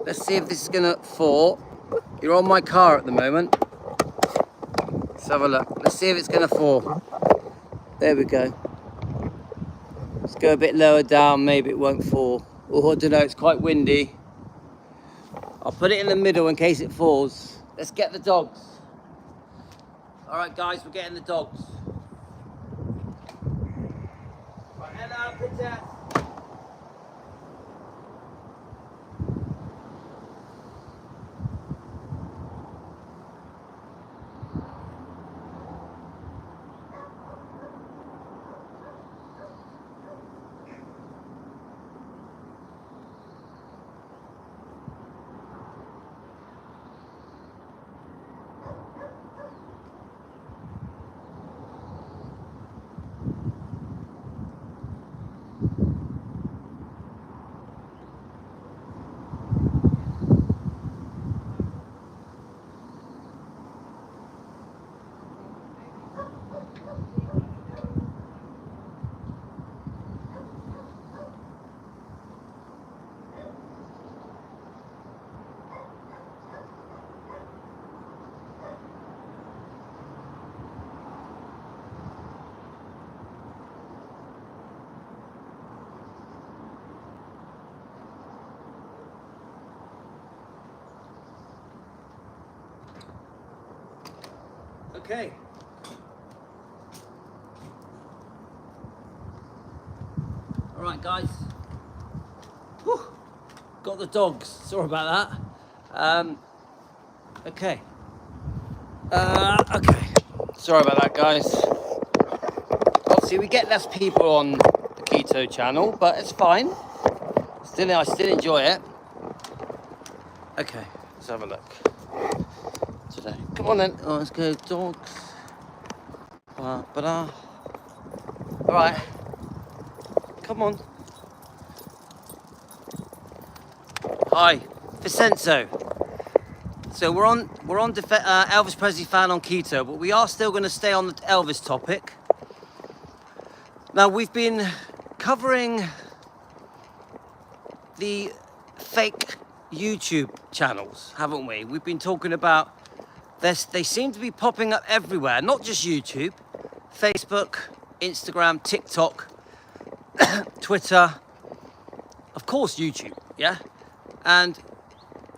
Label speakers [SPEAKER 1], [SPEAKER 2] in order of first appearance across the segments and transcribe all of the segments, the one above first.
[SPEAKER 1] Let's see if this is gonna fall. You're on my car at the moment. Let's have a look. Let's see if it's gonna fall. There we go. Let's go a bit lower down, maybe it won't fall. Oh, I don't know, it's quite windy. I'll put it in the middle in case it falls. Let's get the dogs. All right, guys, we're getting the dogs. Right, hello, princess. Okay. All right, guys. Whew. Got the dogs. Sorry about that. Okay. Okay. Sorry about that, guys. Obviously, we get less people on the keto channel, but it's fine. I still enjoy it. Okay, let's have a look. Today. Come on then. Oh, let's go, dogs. All right. Come on. Hi, Vincenzo. So we're on Elvis Presley fan on keto, but we are still going to stay on the Elvis topic. Now we've been covering the fake YouTube channels, haven't we? We've been talking about this. They seem to be popping up everywhere, not just YouTube, Facebook, Instagram, TikTok, Twitter, of course YouTube, yeah? And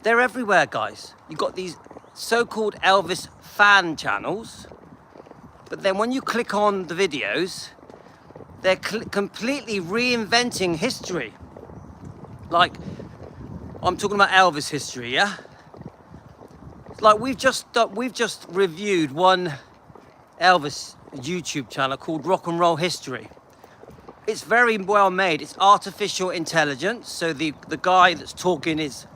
[SPEAKER 1] they're everywhere, guys. You've got these so-called Elvis fan channels, but then when you click on the videos, they're completely reinventing history. Like, I'm talking about Elvis history, yeah? Like we've just reviewed one Elvis YouTube channel called Rock and Roll History. It's very well made. It's artificial intelligence. So the guy that's talking is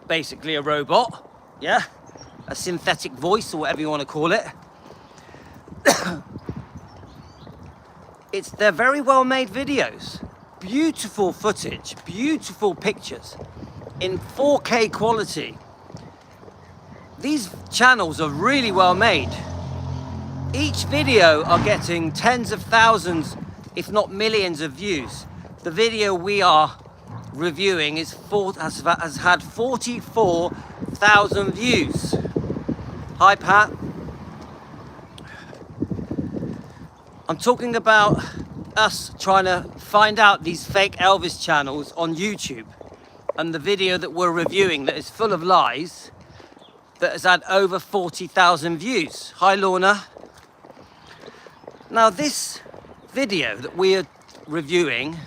[SPEAKER 1] basically a robot, yeah? A synthetic voice or whatever you want to call it. They're very well made videos. Beautiful footage, beautiful pictures in 4K quality. These channels are really well made. Each video are getting tens of thousands, if not millions of views. The video we are reviewing has had 44,000 views. Hi, Pat. I'm talking about us trying to find out these fake Elvis channels on YouTube, and the video that we're reviewing that is full of lies that has had over 40,000 views. Hi, Lorna. Now, this video that we are reviewing,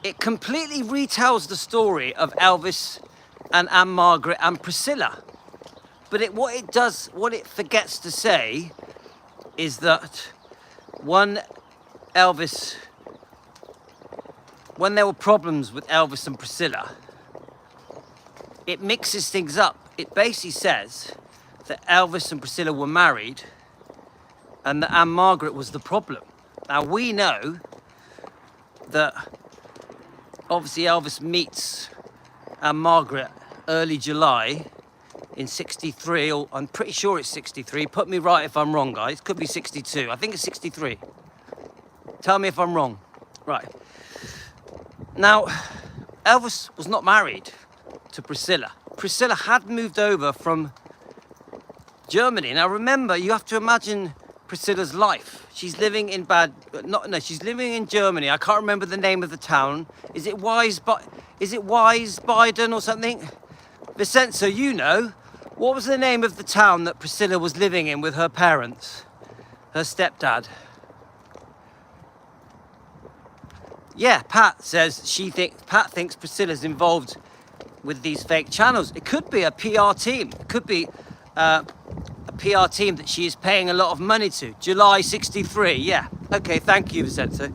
[SPEAKER 1] it completely retells the story of Elvis and Anne Margaret and Priscilla. But what it forgets to say is that when there were problems with Elvis and Priscilla, it mixes things up. It basically says that Elvis and Priscilla were married and that Anne Margaret was the problem. Now we know that obviously Elvis meets Anne Margaret early July in 63, or I'm pretty sure it's 63. Put me right if I'm wrong, guys. Could be 62. I think it's 63. Tell me if I'm wrong. Right. Now, Elvis was not married to Priscilla. Priscilla had moved over from Germany. Now remember, you have to imagine Priscilla's life. She's living in she's living in Germany. I can't remember the name of the town. Is it Biden or something? Vincenzo, you know. What was the name of the town that Priscilla was living in with her parents? Her stepdad. Yeah, Pat says Pat thinks Priscilla's involved with these fake channels. It could be a PR team. It could be a PR team that she is paying a lot of money to. July 63, yeah. Okay, thank you, Vincenzo.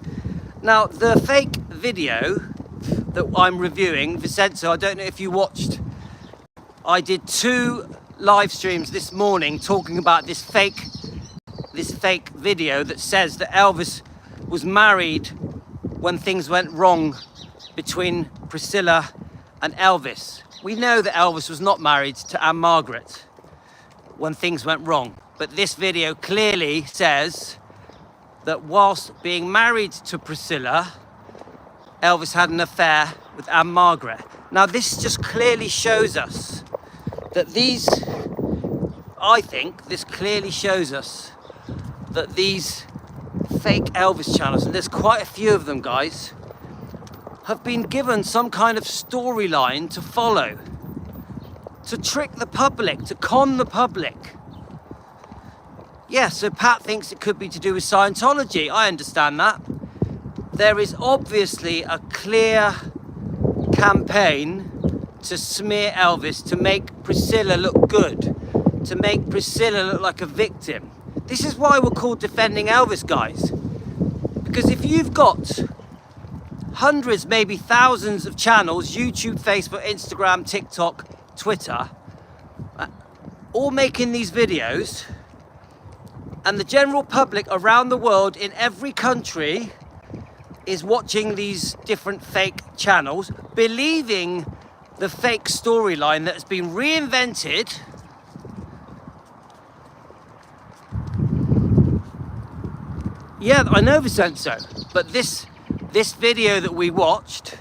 [SPEAKER 1] Now, the fake video that I'm reviewing, Vincenzo, I don't know if you watched. I did 2 live streams this morning talking about this fake video that says that Elvis was married when things went wrong between Priscilla and Elvis. We know that Elvis was not married to Anne Margaret when things went wrong. But this video clearly says that whilst being married to Priscilla, Elvis had an affair with Anne Margaret. Now this just clearly shows us that I think this clearly shows us that these fake Elvis channels, and there's quite a few of them, guys, have been given some kind of storyline to follow, to trick the public, to con the public. Yeah, so Pat thinks it could be to do with Scientology. I understand that. There is obviously a clear campaign to smear Elvis, to make Priscilla look good, to make Priscilla look like a victim. This is why we're called Defending Elvis, guys. Because if you've got hundreds, maybe thousands of channels, YouTube, Facebook, Instagram, TikTok, Twitter, all making these videos, and the general public around the world in every country is watching these different fake channels, believing the fake storyline that has been reinvented. Yeah, I know, Vincenzo, but this video that we watched,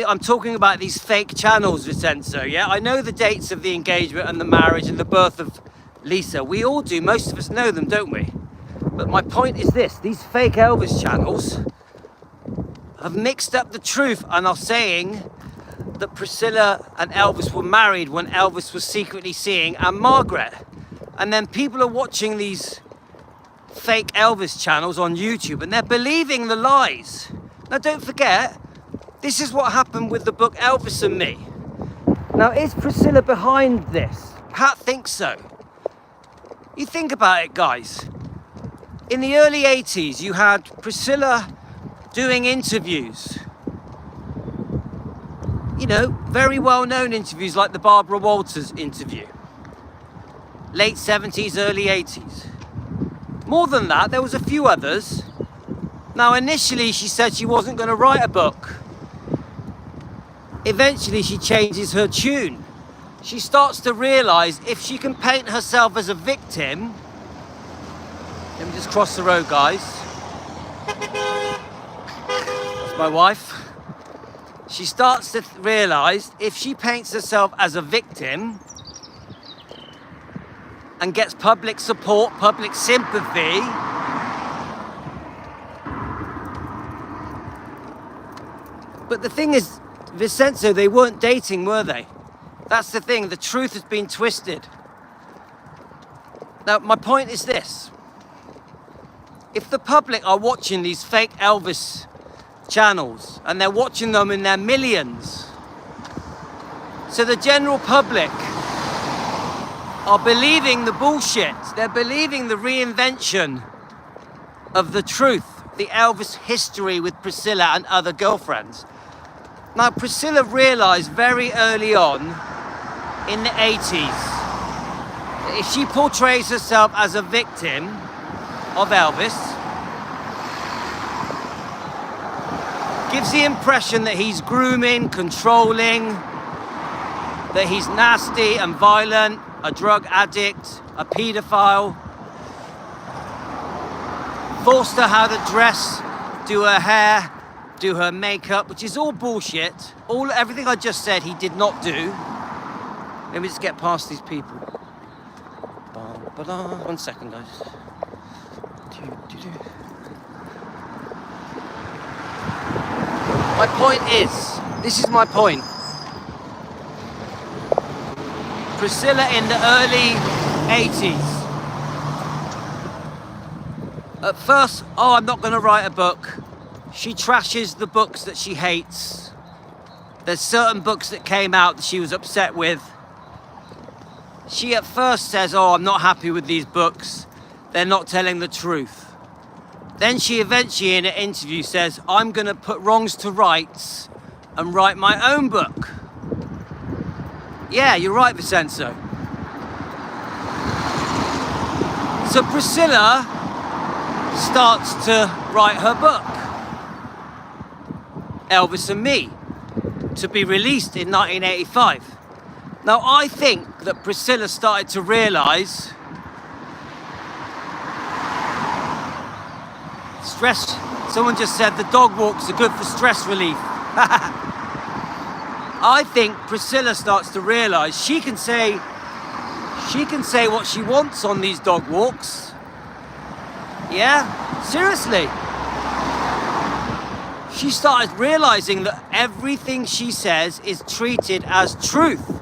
[SPEAKER 1] I'm talking about these fake channels, Vincenzo, yeah? I know the dates of the engagement and the marriage and the birth of Lisa. We all do. Most of us know them, don't we? But my point is this. These fake Elvis channels have mixed up the truth and are saying that Priscilla and Elvis were married when Elvis was secretly seeing Anne Margaret. And then people are watching these fake Elvis channels on YouTube and they're believing the lies. Now don't forget, this is what happened with the book Elvis and Me. Now is Priscilla behind this? Pat thinks so. You think about it, guys. In the early 80s, you had Priscilla doing interviews. You know, very well-known interviews like the Barbara Walters interview. Late 70s, early 80s. More than that, there was a few others. Now, initially, she said she wasn't going to write a book. Eventually, she changes her tune. She starts to realize if she can paint herself as a victim. Let me just cross the road, guys. That's my wife. She starts to realize if she paints herself as a victim and gets public support, public sympathy, but the thing is, Vincenzo, they weren't dating, were they? That's the thing, the truth has been twisted. Now, my point is this. If the public are watching these fake Elvis channels, and they're watching them in their millions, so the general public are believing the bullshit, they're believing the reinvention of the truth, the Elvis history with Priscilla and other girlfriends. Now, Priscilla realized very early on in the 80s that if she portrays herself as a victim of Elvis, gives the impression that he's grooming, controlling, that he's nasty and violent, a drug addict, a paedophile, forced her how to dress, do her hair, do her makeup, which is all bullshit. Everything I just said, he did not do. Let me just get past these people. One second, guys. My point is, this is my point. Priscilla in the early 80s. At first, I'm not going to write a book. She trashes the books that she hates. There's certain books that came out that she was upset with. She at first says, I'm not happy with these books. They're not telling the truth. Then she eventually in an interview says, I'm going to put wrongs to rights and write my own book. Yeah, you're right, Vincenzo. So Priscilla starts to write her book, Elvis and Me, to be released in 1985. Now, I think that Priscilla started to realise stress. Someone just said the dog walks are good for stress relief. I think Priscilla starts to realise she can say what she wants on these dog walks. Yeah, seriously. She started realising that everything she says is treated as truth,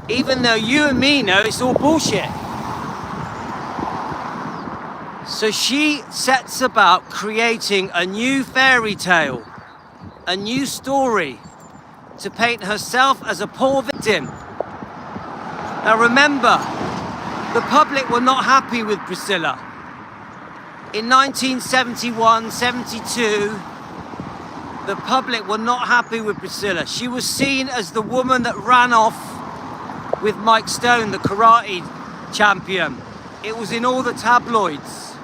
[SPEAKER 1] even though you and me know it's all bullshit. So she sets about creating a new fairy tale, a new story, to paint herself as a poor victim. Now remember, the public were not happy with Priscilla. In 1971, 72, the public were not happy with Priscilla. She was seen as the woman that ran off with Mike Stone, the karate champion. It was in all the tabloids.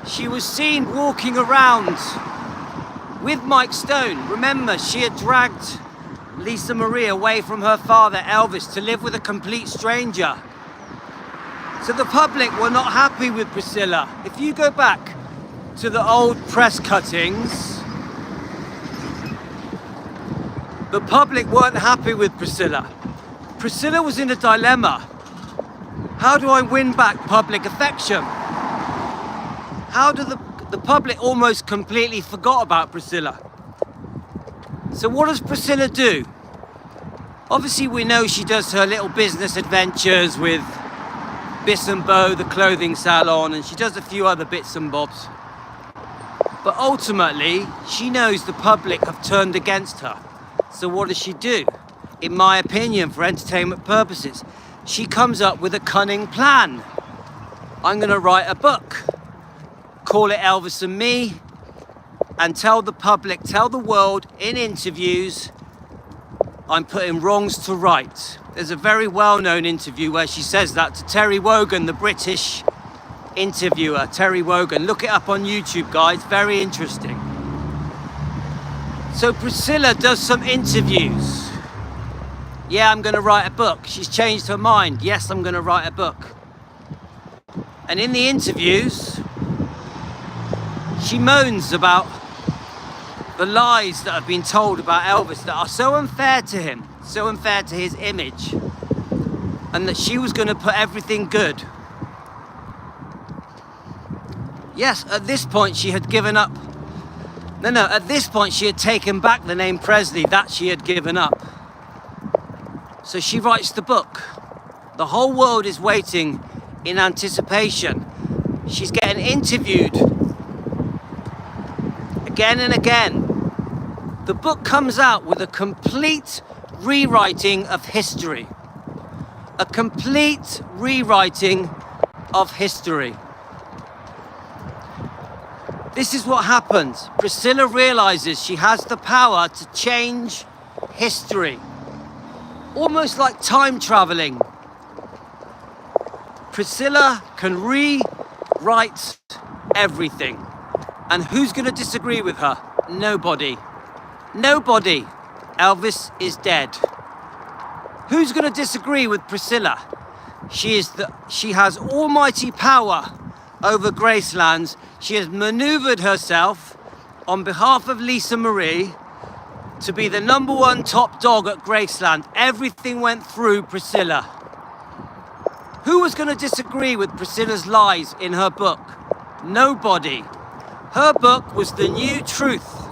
[SPEAKER 1] She was seen walking around with Mike Stone. Remember, she had dragged Lisa Marie away from her father, Elvis, to live with a complete stranger. So the public were not happy with Priscilla. If you go back to the old press cuttings, the public weren't happy with Priscilla. Priscilla was in a dilemma. How do I win back public affection? How do the public almost completely forgot about Priscilla? So what does Priscilla do? Obviously we know she does her little business adventures with Biss and Bo, the clothing salon, and she does a few other bits and bobs. But ultimately, she knows the public have turned against her. So what does she do? In my opinion, for entertainment purposes, she comes up with a cunning plan. I'm going to write a book, call it Elvis and Me, and tell the public, tell the world in interviews, I'm putting wrongs to rights. There's a very well-known interview where she says that to Terry Wogan, the British interviewer, Terry Wogan. Look it up on YouTube, guys, very interesting. So Priscilla does some interviews. Yeah, I'm gonna write a book. She's changed her mind. Yes, I'm gonna write a book. And in the interviews, she moans about the lies that have been told about Elvis that are so unfair to him, so unfair to his image, and that she was going to put everything good. Yes, at this point she had given up. At this point she had taken back the name Presley, that she had given up. So she writes the book. The whole world is waiting in anticipation. She's getting interviewed again and again. The book comes out with a complete rewriting of history. A complete rewriting of history. This is what happens. Priscilla realizes she has the power to change history. Almost like time traveling. Priscilla can rewrite everything. And who's going to disagree with her? Nobody. Nobody. Elvis is dead. Who's going to disagree with Priscilla? She has almighty power over Gracelands. She has maneuvered herself on behalf of Lisa Marie to be the #1 top dog at Graceland. Everything went through Priscilla. Who was going to disagree with Priscilla's lies in her book? Nobody. Her book was the new truth.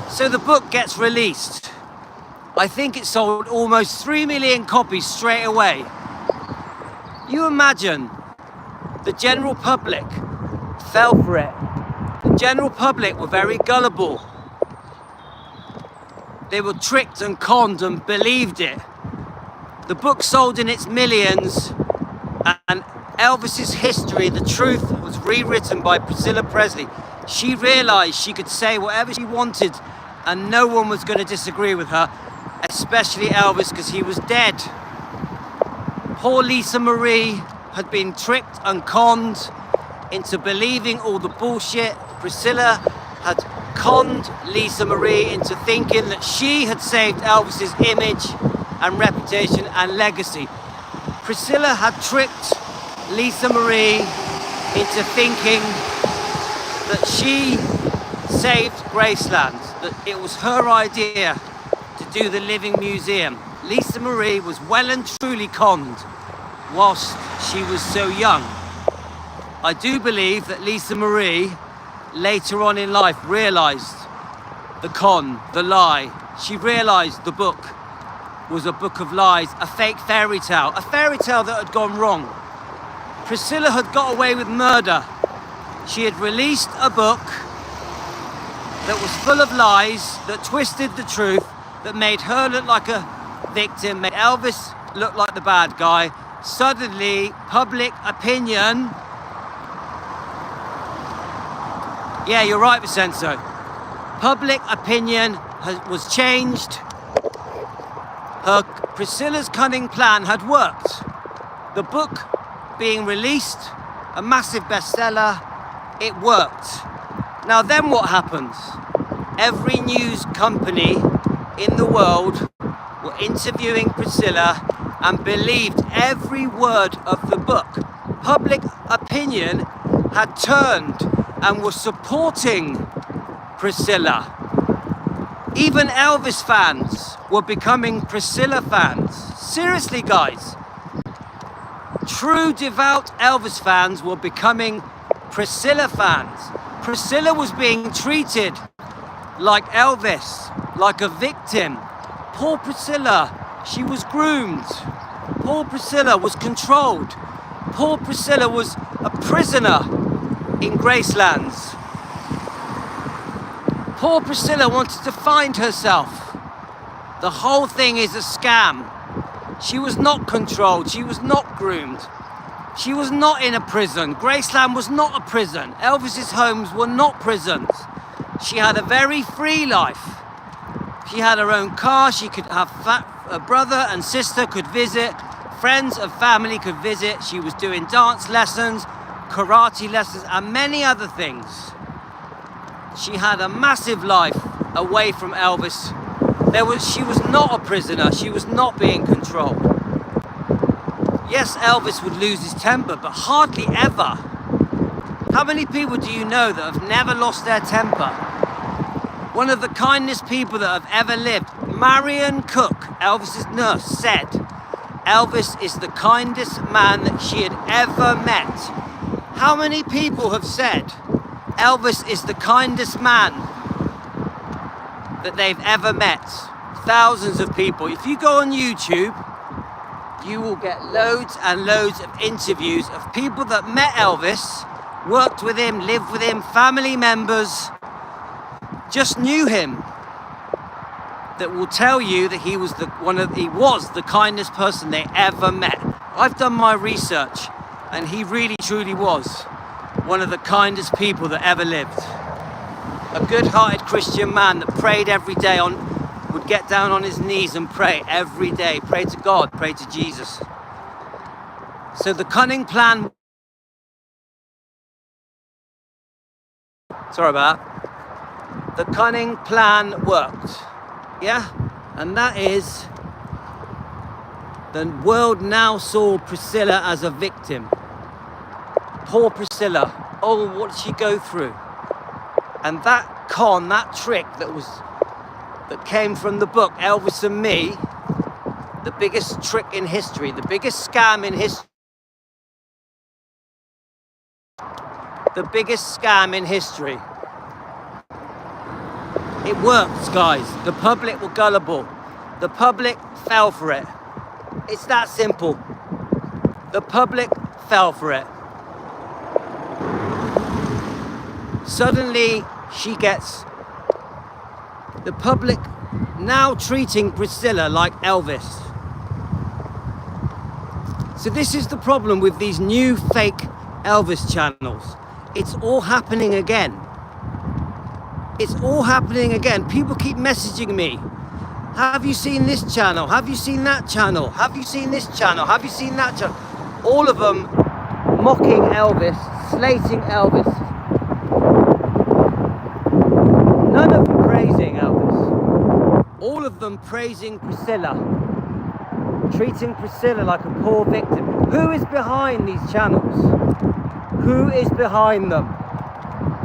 [SPEAKER 1] So the book gets released. I think it sold almost 3 million copies straight away. You imagine the general public fell for it. The general public were very gullible. They were tricked and conned and believed it. The book sold in its millions, and Elvis's history, the truth, was rewritten by Priscilla Presley. She realized she could say whatever she wanted and no one was going to disagree with her, especially Elvis, because he was dead. Poor Lisa Marie had been tricked and conned into believing all the bullshit. Priscilla had conned Lisa Marie into thinking that she had saved Elvis's image and reputation and legacy. Priscilla had tricked Lisa Marie into thinking that she saved Graceland, that it was her idea to do the Living Museum. Lisa Marie was well and truly conned whilst she was so young. I do believe that Lisa Marie later on in life realised the con, the lie. She realised the book was a book of lies, a fake fairy tale that had gone wrong. Priscilla had got away with murder. She had released a book that was full of lies, that twisted the truth, that made her look like a victim, made Elvis look like the bad guy. Suddenly, public opinion... Yeah, you're right, Vincenzo. Public opinion was changed. Priscilla's cunning plan had worked. The book being released, a massive bestseller, it worked. Now then what happens? Every news company in the world were interviewing Priscilla and believed every word of the book. Public opinion had turned and was supporting Priscilla. Even Elvis fans were becoming Priscilla fans. Seriously, guys. True devout Elvis fans were becoming Priscilla fans. Priscilla was being treated like Elvis, like a victim. Poor Priscilla, she was groomed. Poor Priscilla was controlled. Poor Priscilla was a prisoner in Gracelands. Poor Priscilla wanted to find herself. The whole thing is a scam. She was not controlled. She was not groomed. She was not in a prison. Graceland was not a prison. Elvis's homes were not prisons. She had a very free life. She had her own car. She could have a brother and sister could visit. Friends and family could visit. She was doing dance lessons, karate lessons, and many other things. She had a massive life away from Elvis. She was not a prisoner. She was not being controlled. Yes, Elvis would lose his temper, but hardly ever. How many people do you know that have never lost their temper? One of the kindest people that have ever lived, Marion Cook, Elvis's nurse, said Elvis is the kindest man that she had ever met. How many people have said Elvis is the kindest man that they've ever met? Thousands of people. If you go on YouTube, you will get loads and loads of interviews of people that met Elvis, worked with him, lived with him, family members, just knew him, that will tell you that he was the kindest person they ever met. I've done my research, and he really truly was one of the kindest people that ever lived. A good-hearted Christian man that prayed every day, would get down on his knees and pray every day, pray to God, pray to Jesus. So the cunning plan, sorry about that. The cunning plan worked, yeah? And that is, the world now saw Priscilla as a victim. Poor Priscilla. Oh, what did she go through? And that that trick that came from the book Elvis and Me, the biggest trick in history, the biggest scam in history. The biggest scam in history. It works, guys. The public were gullible. The public fell for it. It's that simple. The public fell for it. Suddenly, she gets the public now treating Priscilla like Elvis. So this is the problem with these new fake Elvis channels. It's all happening again. It's all happening again. People keep messaging me. Have you seen this channel? Have you seen that channel? Have you seen this channel? Have you seen that channel? All of them mocking Elvis, slating Elvis. None of them praising Elvis. All of them praising Priscilla. Treating Priscilla like a poor victim. Who is behind these channels? Who is behind them?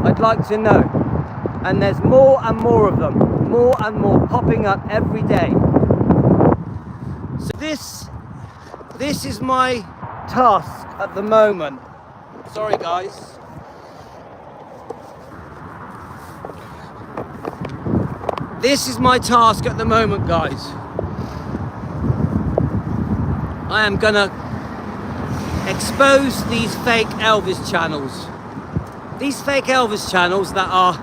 [SPEAKER 1] I'd like to know. And there's more and more of them. More and more popping up every day. So this is my task at the moment. Sorry guys. This is my task at the moment, guys. I am gonna expose these fake Elvis channels. These fake Elvis channels that are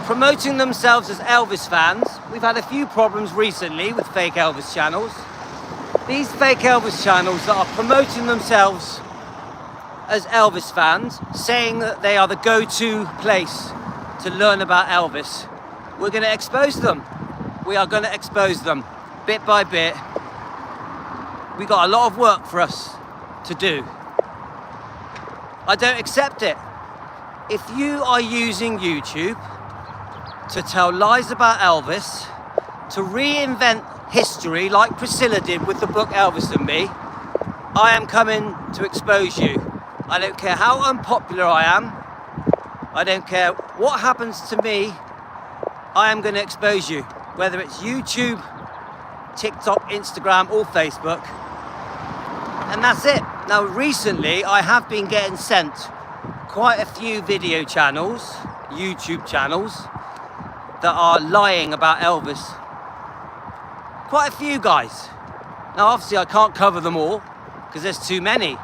[SPEAKER 1] promoting themselves as Elvis fans. We've had a few problems recently with fake Elvis channels. These fake Elvis channels that are promoting themselves as Elvis fans, saying that they are the go-to place to learn about Elvis. We're going to expose them. We are going to expose them bit by bit. We got a lot of work for us to do. I don't accept it. If you are using YouTube to tell lies about Elvis, to reinvent history like Priscilla did with the book Elvis and Me, I am coming to expose you. I don't care how unpopular I am. I don't care what happens to me. I am going to expose you, whether it's YouTube, TikTok, Instagram, or Facebook. And that's it. Now, recently, I have been getting sent quite a few video channels, YouTube channels, that are lying about Elvis. Quite a few, guys. Now, obviously, I can't cover them all because there's too many,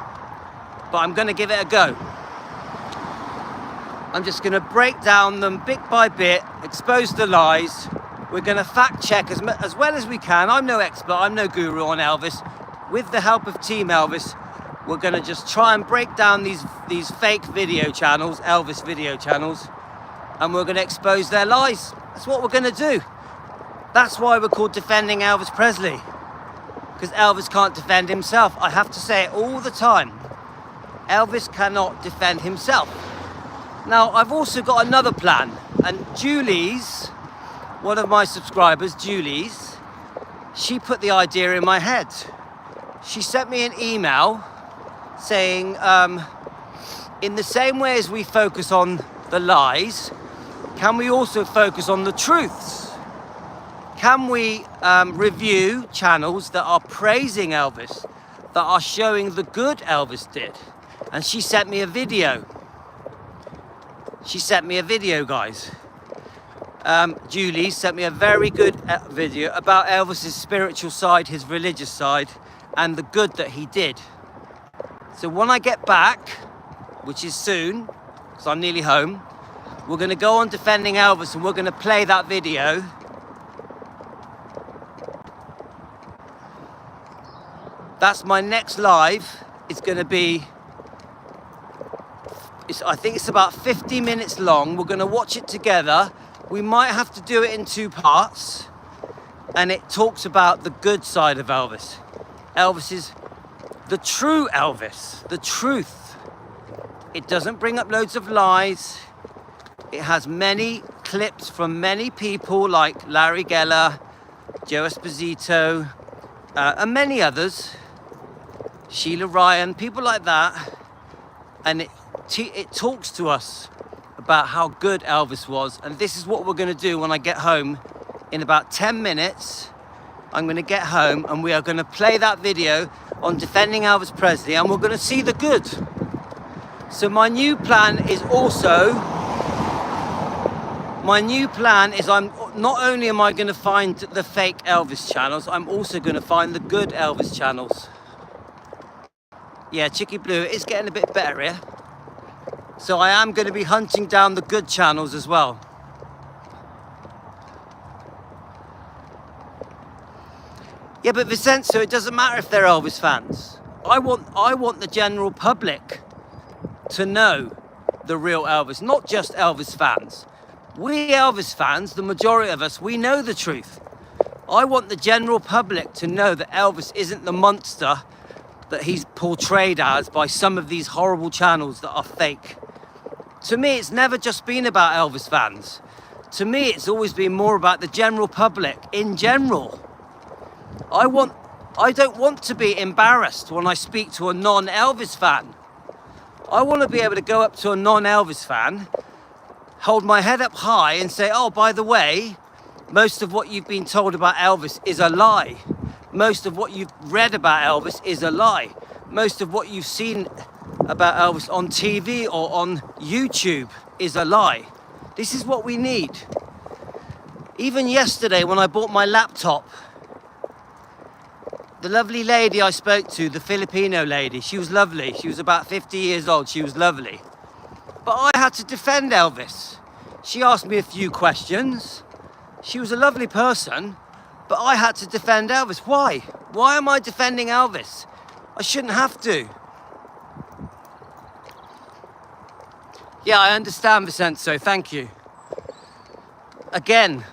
[SPEAKER 1] but I'm going to give it a go. I'm just going to break down them bit by bit, expose the lies. We're going to fact check as well as we can. I'm no expert, I'm no guru on Elvis. With the help of Team Elvis, we're going to just try and break down these fake video channels, Elvis video channels, and we're going to expose their lies. That's what we're going to do. That's why we're called Defending Elvis Presley, because Elvis can't defend himself. I have to say it all the time. Elvis cannot defend himself. Now, I've also got another plan, and Julie's, one of my subscribers, Julie's, she put the idea in my head. She sent me an email saying, in the same way as we focus on the lies, can we also focus on the truths? Can we review channels that are praising Elvis, that are showing the good Elvis did? And she sent me a video. She sent me a video, guys. Julie sent me a very good video about Elvis's spiritual side, his religious side, and the good that he did. So when I get back, which is soon, because I'm nearly home, we're going to go on Defending Elvis and we're going to play that video. That's my next live. It's going to be, I think it's about 50 minutes long. We're going to watch it together. We might have to do it in 2 parts. And it talks about the good side of Elvis. Elvis is the true Elvis, the truth. It doesn't bring up loads of lies. It has many clips from many people like Larry Geller, Joe Esposito, and many others. Sheila Ryan, people like that. And it talks to us about how good Elvis was, and this is what we're going to do when I get home in about 10 minutes. I'm going to get home and we are going to play that video on defending Elvis Presley, and we're going to see the good. So my new plan is I'm not only am I going to find the fake Elvis channels, I'm also going to find the good Elvis channels. Yeah, Chicky Blue, it's getting a bit better here. So I am going to be hunting down the good channels as well. Yeah, but Vincenzo, it doesn't matter if they're Elvis fans. I want the general public to know the real Elvis, not just Elvis fans. We Elvis fans, the majority of us, we know the truth. I want the general public to know that Elvis isn't the monster that he's portrayed as by some of these horrible channels that are fake. To me, it's never just been about Elvis fans. To me, it's always been more about the general public in general. I don't want to be embarrassed when I speak to a non-Elvis fan. I want to be able to go up to a non-Elvis fan, hold my head up high and say, oh, by the way, most of what you've been told about Elvis is a lie. Most of what you've read about Elvis is a lie. Most of what you've seen about Elvis on TV or on YouTube is a lie. This is what we need. Even yesterday when I bought my laptop, the lovely lady I spoke to, the Filipino lady, she was lovely. She was about 50 years old. She was lovely. But I had to defend Elvis. She asked me a few questions. She was a lovely person, but I had to defend Elvis. Why? Why am I defending Elvis? I shouldn't have to. Yeah, I understand, Vincenzo. Thank you. Again,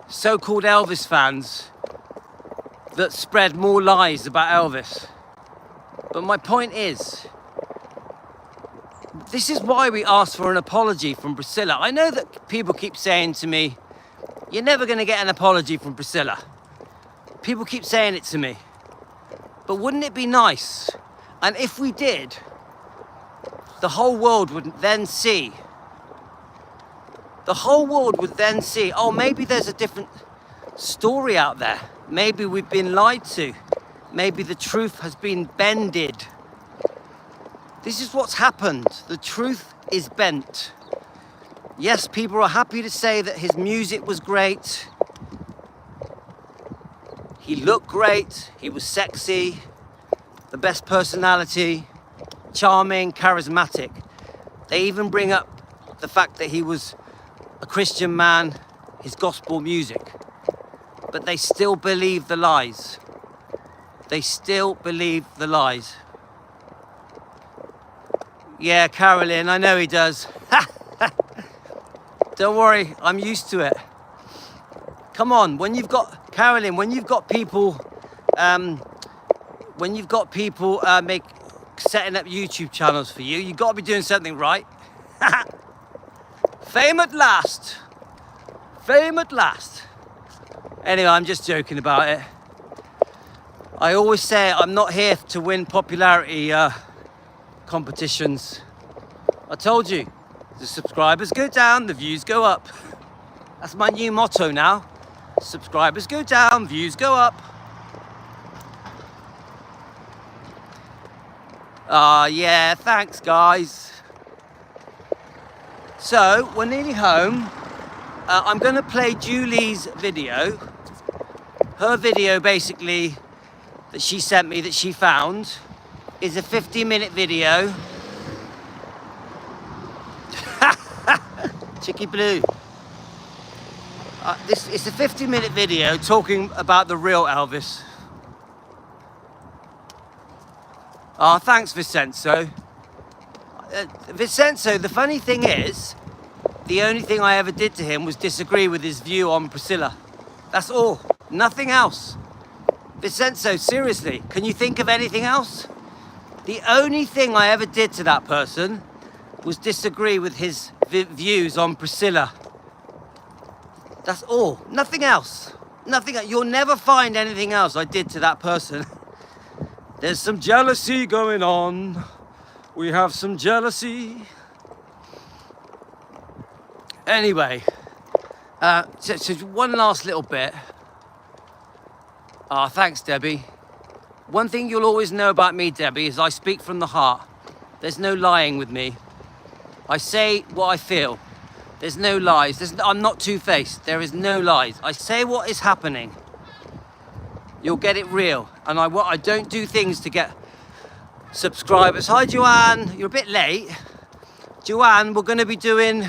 [SPEAKER 1] so-called Elvis fans that spread more lies about Elvis. But my point is, this is why we asked for an apology from Priscilla. I know that people keep saying to me, you're never going to get an apology from Priscilla. People keep saying it to me. But wouldn't it be nice? And if we did, the whole world would then see. The whole world would then see, oh, maybe there's a different story out there. Maybe we've been lied to. Maybe the truth has been bended. This is what's happened. The truth is bent. Yes, people are happy to say that his music was great. He looked great. He was sexy. The best personality. Charming, charismatic. They even bring up the fact that he was a Christian man, his gospel music. But they still believe the lies. They still believe the lies. Yeah, Carolyn, I know he does. Don't worry, I'm used to it. Come on, Carolyn, when you've got people setting up YouTube channels for you, you've got to be doing something right. Fame at last. Fame at last. Anyway, I'm just joking about it. I always say I'm not here to win popularity competitions. I told you, the subscribers go down, the views go up. That's my new motto now. Subscribers go down, views go up. Yeah, thanks guys. So, we're nearly home. I'm going to play Julie's video. Her video, basically, that she sent me, that she found, is a 50-minute video. Chicky Blue. It's a 50-minute video talking about the real Elvis. Oh, thanks, Vincenzo. Vincenzo, the funny thing is, the only thing I ever did to him was disagree with his view on Priscilla. That's all. Nothing else. Vincenzo, seriously, can you think of anything else? The only thing I ever did to that person was disagree with his views on Priscilla. That's all. Nothing else. Nothing. You'll never find anything else I did to that person. There's some jealousy going on. We have some jealousy. Anyway, so one last little bit. Ah, thanks, Debbie. One thing you'll always know about me, Debbie, is I speak from the heart. There's no lying with me. I say what I feel. There's no lies. I'm not two-faced. There is no lies. I say what is happening. You'll get it real. And I don't do things to get subscribers. Hi, Joanne. You're a bit late. Joanne, we're going to be doing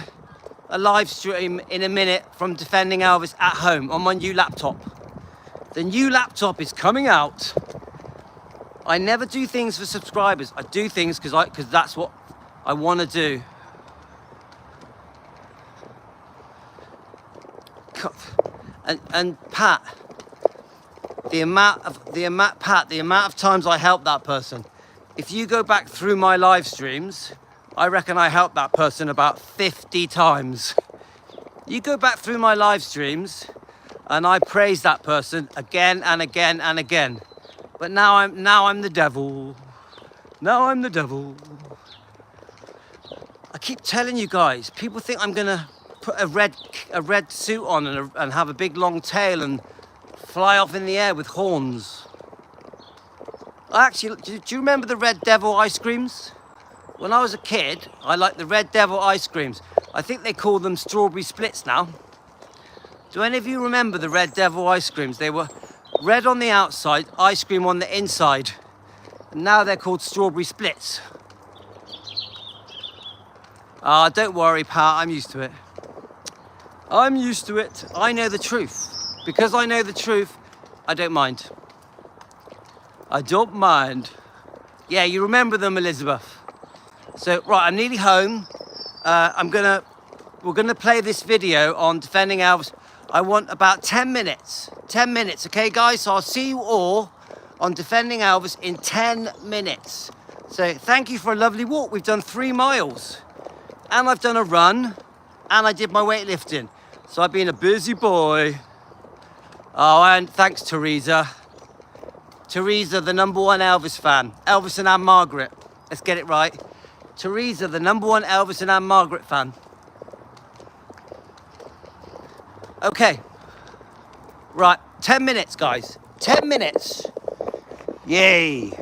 [SPEAKER 1] a live stream in a minute from Defending Elvis at home on my new laptop. The new laptop is coming out. I never do things for subscribers. I do things because that's what I want to do. And Pat, the amount of times I helped that person. If you go back through my live streams, I reckon I helped that person about 50 times. You go back through my live streams and I praise that person again and again and again. But now I'm the devil. Now I'm the devil. I keep telling you guys, people think I'm gonna put a red suit on and have a big long tail and fly off in the air with horns. Actually, do you remember the Red Devil ice creams? When I was a kid, I liked the Red Devil ice creams. I think they call them strawberry splits now. Do any of you remember the Red Devil ice creams? They were red on the outside, ice cream on the inside. And now they're called strawberry splits. Ah, don't worry, Pat, I'm used to it. I'm used to it. I know the truth. Because I know the truth, I don't mind. I don't mind. Yeah, you remember them, Elizabeth. So, right, I'm nearly home. We're gonna play this video on Defending Elvis. I want about 10 minutes. 10 minutes, okay, guys? So I'll see you all on Defending Elvis in 10 minutes. So thank you for a lovely walk. We've done 3 miles. And I've done a run. And I did my weightlifting. So I've been a busy boy. Oh, and thanks, Teresa. Teresa, the #1 Elvis fan. Elvis and Anne Margaret. Let's get it right. Teresa, the #1 Elvis and Anne Margaret fan. Okay. Right, 10 minutes, guys. 10 minutes. Yay.